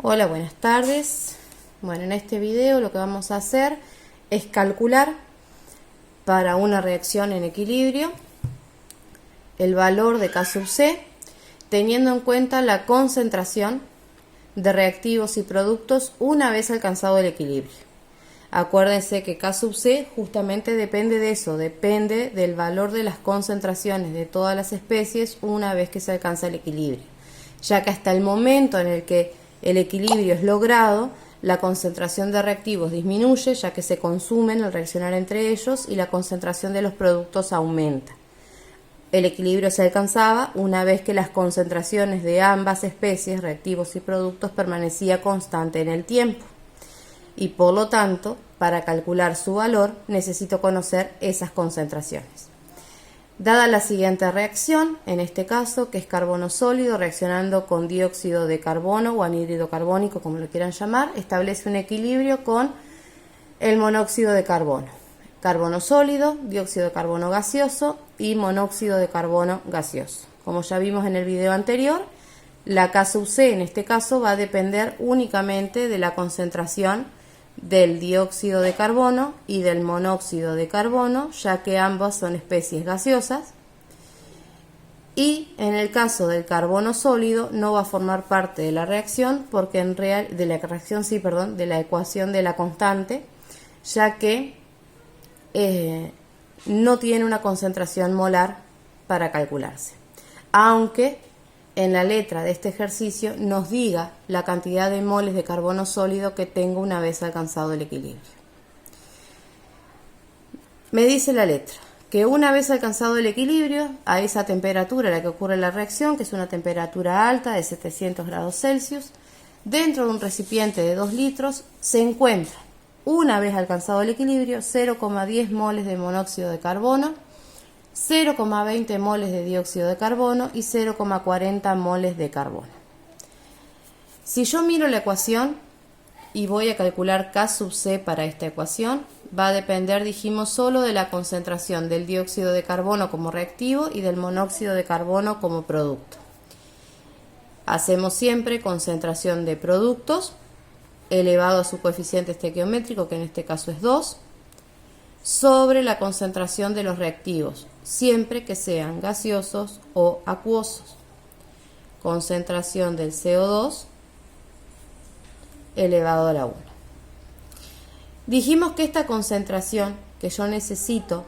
Hola, buenas tardes. Bueno, en este video lo que vamos a hacer es calcular para una reacción en equilibrio el valor de K sub C, teniendo en cuenta la concentración de reactivos y productos una vez alcanzado el equilibrio. Acuérdense que K sub C justamente depende de eso, depende del valor de las concentraciones de todas las especies una vez que se alcanza el equilibrio, ya que hasta el momento en el que el equilibrio es logrado, la concentración de reactivos disminuye ya que se consumen al reaccionar entre ellos y la concentración de los productos aumenta. El equilibrio se alcanzaba una vez que las concentraciones de ambas especies, reactivos y productos, permanecía constante en el tiempo. Y por lo tanto, para calcular su valor, necesito conocer esas concentraciones. Dada la siguiente reacción, en este caso, que es carbono sólido reaccionando con dióxido de carbono o anhídrido carbónico, como lo quieran llamar, establece un equilibrio con el monóxido de carbono. Carbono sólido, dióxido de carbono gaseoso y monóxido de carbono gaseoso. Como ya vimos en el video anterior, la K sub C en este caso va a depender únicamente de la concentración del dióxido de carbono y del monóxido de carbono, ya que ambas son especies gaseosas, y en el caso del carbono sólido no va a formar parte de la reacción porque de la ecuación de la constante, ya que no tiene una concentración molar para calcularse, aunque en la letra de este ejercicio nos diga la cantidad de moles de carbono sólido que tengo una vez alcanzado el equilibrio. Me dice la letra que una vez alcanzado el equilibrio, a esa temperatura a la que ocurre la reacción, que es una temperatura alta de 700 grados Celsius, dentro de un recipiente de 2 litros se encuentra, una vez alcanzado el equilibrio, 0,10 moles de monóxido de carbono, 0,20 moles de dióxido de carbono y 0,40 moles de carbono. Si yo miro la ecuación y voy a calcular K sub C para esta ecuación, va a depender, dijimos, solo de la concentración del dióxido de carbono como reactivo y del monóxido de carbono como producto. Hacemos siempre concentración de productos elevado a su coeficiente estequiométrico, que en este caso es 2, sobre la concentración de los reactivos, siempre que sean gaseosos o acuosos. Concentración del CO2 elevado a la 1. Dijimos que esta concentración que yo necesito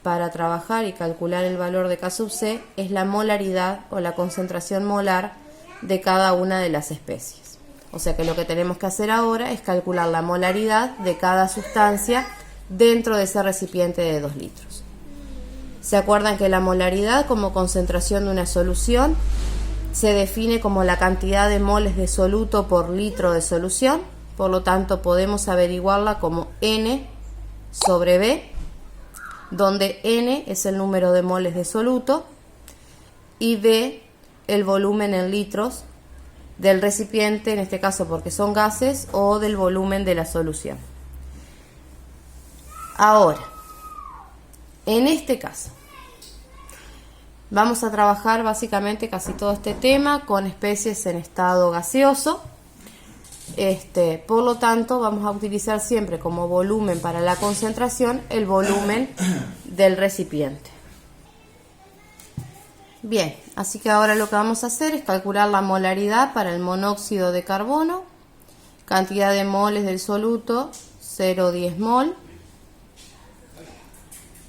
para trabajar y calcular el valor de K sub C es la molaridad o la concentración molar de cada una de las especies. O sea que lo que tenemos que hacer ahora es calcular la molaridad de cada sustancia dentro de ese recipiente de 2 litros. ¿Se acuerdan que la molaridad como concentración de una solución se define como la cantidad de moles de soluto por litro de solución? Por lo tanto, podemos averiguarla como N sobre B, donde N es el número de moles de soluto y B el volumen en litros del recipiente, en este caso porque son gases, o del volumen de la solución. Ahora, en este caso, vamos a trabajar básicamente casi todo este tema con especies en estado gaseoso. Por lo tanto, vamos a utilizar siempre como volumen para la concentración el volumen del recipiente. Bien, así que ahora lo que vamos a hacer es calcular la molaridad para el monóxido de carbono, cantidad de moles del soluto, 0,10 mol,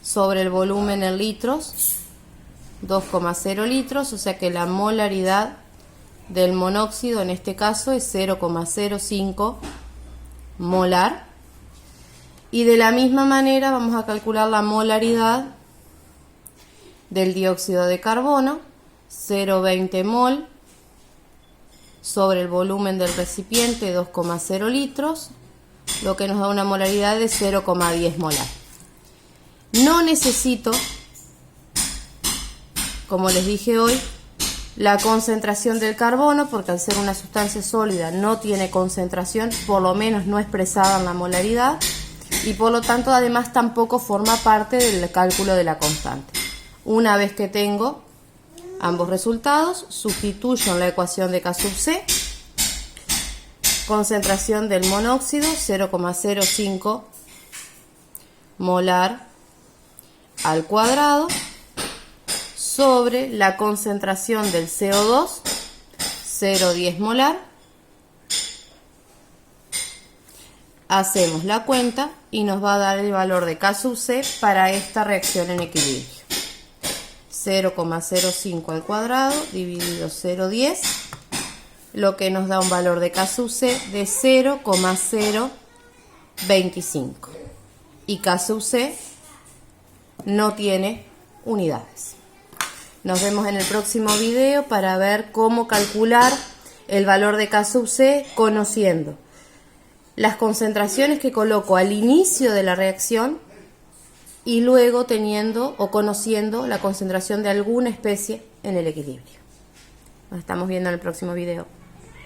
sobre el volumen en litros, 2,0 litros, o sea que la molaridad del monóxido en este caso es 0,05 molar. Y de la misma manera vamos a calcular la molaridad del dióxido de carbono, 0,20 mol, sobre el volumen del recipiente, 2,0 litros, lo que nos da una molaridad de 0,10 molar. No necesito, como les dije hoy, la concentración del carbono, porque al ser una sustancia sólida no tiene concentración, por lo menos no expresada en la molaridad, y por lo tanto además tampoco forma parte del cálculo de la constante. Una vez que tengo ambos resultados, sustituyo en la ecuación de K sub C concentración del monóxido 0,05 molar al cuadrado sobre la concentración del CO2 0,10 molar. Hacemos la cuenta y nos va a dar el valor de K sub C para esta reacción en equilibrio. 0,05 al cuadrado dividido 0,10, lo que nos da un valor de K sub C de 0,025. Y K sub C no tiene unidades. Nos vemos en el próximo video para ver cómo calcular el valor de K sub C conociendo las concentraciones que coloco al inicio de la reacción y luego teniendo o conociendo la concentración de alguna especie en el equilibrio. Nos estamos viendo en el próximo video.